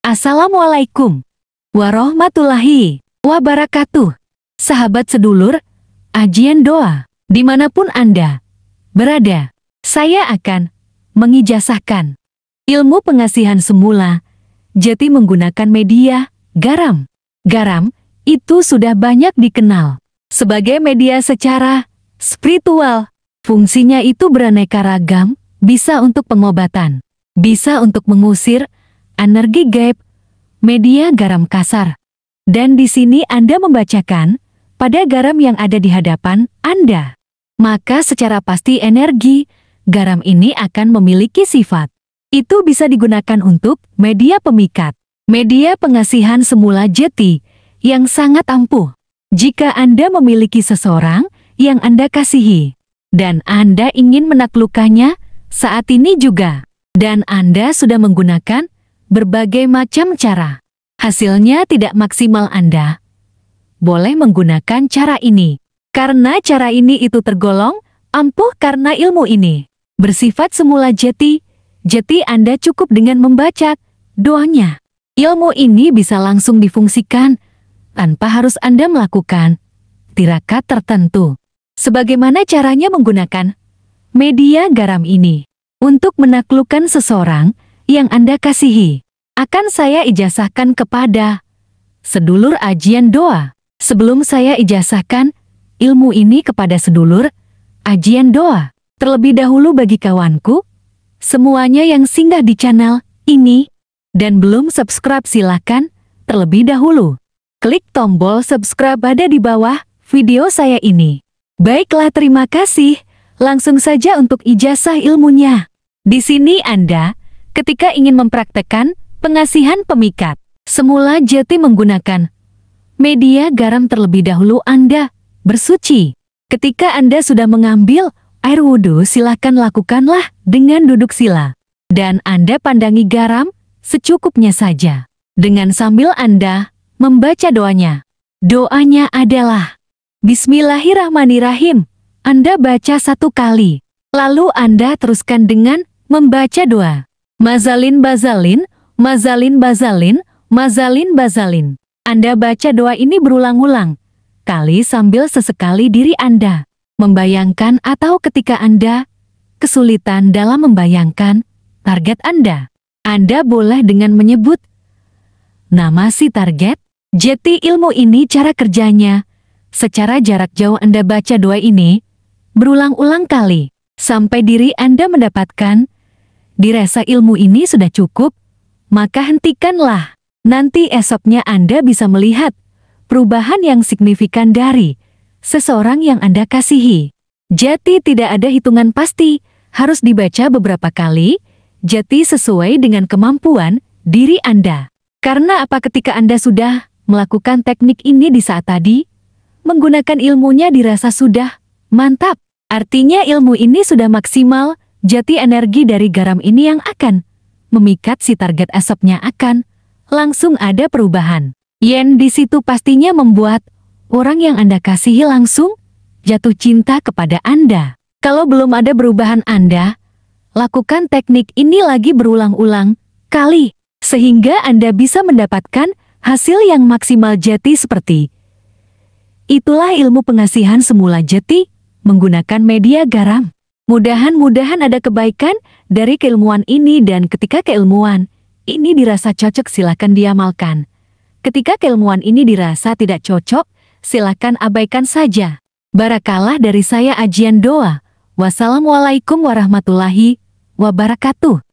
Assalamualaikum warahmatullahi wabarakatuh. Sahabat sedulur, ajian doa, dimanapun Anda berada, saya akan mengijazahkan ilmu pengasihan semula jati menggunakan media garam. Garam itu sudah banyak dikenal sebagai media secara spiritual. Fungsinya itu beraneka ragam, bisa untuk pengobatan, bisa untuk mengusir energi gaib, media garam kasar. Dan di sini Anda membacakan pada garam yang ada di hadapan Anda. Maka secara pasti energi garam ini akan memiliki sifat. Itu bisa digunakan untuk media pemikat, media pengasihan semula jati yang sangat ampuh. Jika Anda memiliki seseorang yang Anda kasihi, dan Anda ingin menaklukkannya saat ini juga, dan Anda sudah menggunakan berbagai macam cara, hasilnya tidak maksimal, Anda boleh menggunakan cara ini. Karena cara ini itu tergolong ampuh karena ilmu ini bersifat semula jati. Jadi Anda cukup dengan membaca doanya. Ilmu ini bisa langsung difungsikan tanpa harus Anda melakukan tirakat tertentu. Sebagaimana caranya menggunakan media garam ini untuk menaklukkan seseorang yang Anda kasihi, akan saya ijazahkan kepada sedulur ajian doa. Sebelum saya ijazahkan ilmu ini kepada sedulur ajian doa, terlebih dahulu bagi kawanku semuanya yang singgah di channel ini dan belum subscribe, silakan terlebih dahulu klik tombol subscribe ada di bawah video saya ini. Baiklah, terima kasih. Langsung saja untuk ijazah ilmunya. Di sini Anda ketika ingin mempraktekkan pengasihan pemikat semula jati menggunakan media garam, terlebih dahulu Anda bersuci. Ketika Anda sudah mengambil air wudhu, silakan lakukanlah dengan duduk sila. Dan Anda pandangi garam secukupnya saja. Dengan sambil Anda membaca doanya. Doanya adalah Bismillahirrahmanirrahim. Anda baca 1 kali. Lalu Anda teruskan dengan membaca doa. Mazalin bazalin, mazalin bazalin, mazalin bazalin. Anda baca doa ini berulang-ulang kali sambil sesekali diri Anda membayangkan atau ketika Anda kesulitan dalam membayangkan target Anda boleh dengan menyebut nama si target. Jadi ilmu ini cara kerjanya secara jarak jauh. Anda baca doa ini berulang-ulang kali sampai diri Anda mendapatkan dirasa ilmu ini sudah cukup, maka hentikanlah. Nanti esoknya Anda bisa melihat perubahan yang signifikan dari seseorang yang Anda kasihi. Jadi tidak ada hitungan pasti, harus dibaca beberapa kali, jadi sesuai dengan kemampuan diri Anda. Karena apa, ketika Anda sudah melakukan teknik ini di saat tadi, menggunakan ilmunya dirasa sudah mantap. Artinya ilmu ini sudah maksimal, jadi energi dari garam ini yang akan memikat si target esoknya akan langsung ada perubahan. Yen di situ pastinya membuat orang yang Anda kasihi langsung jatuh cinta kepada Anda. Kalau belum ada perubahan, Anda lakukan teknik ini lagi berulang-ulang kali, sehingga Anda bisa mendapatkan hasil yang maksimal jati seperti itulah ilmu pengasihan semula jati menggunakan media garam. Mudahan ada kebaikan dari keilmuan ini, dan ketika keilmuan ini dirasa cocok, silakan diamalkan. Ketika keilmuan ini dirasa tidak cocok, silakan abaikan saja. Barakallah dari saya ajian doa. Wassalamualaikum warahmatullahi wabarakatuh.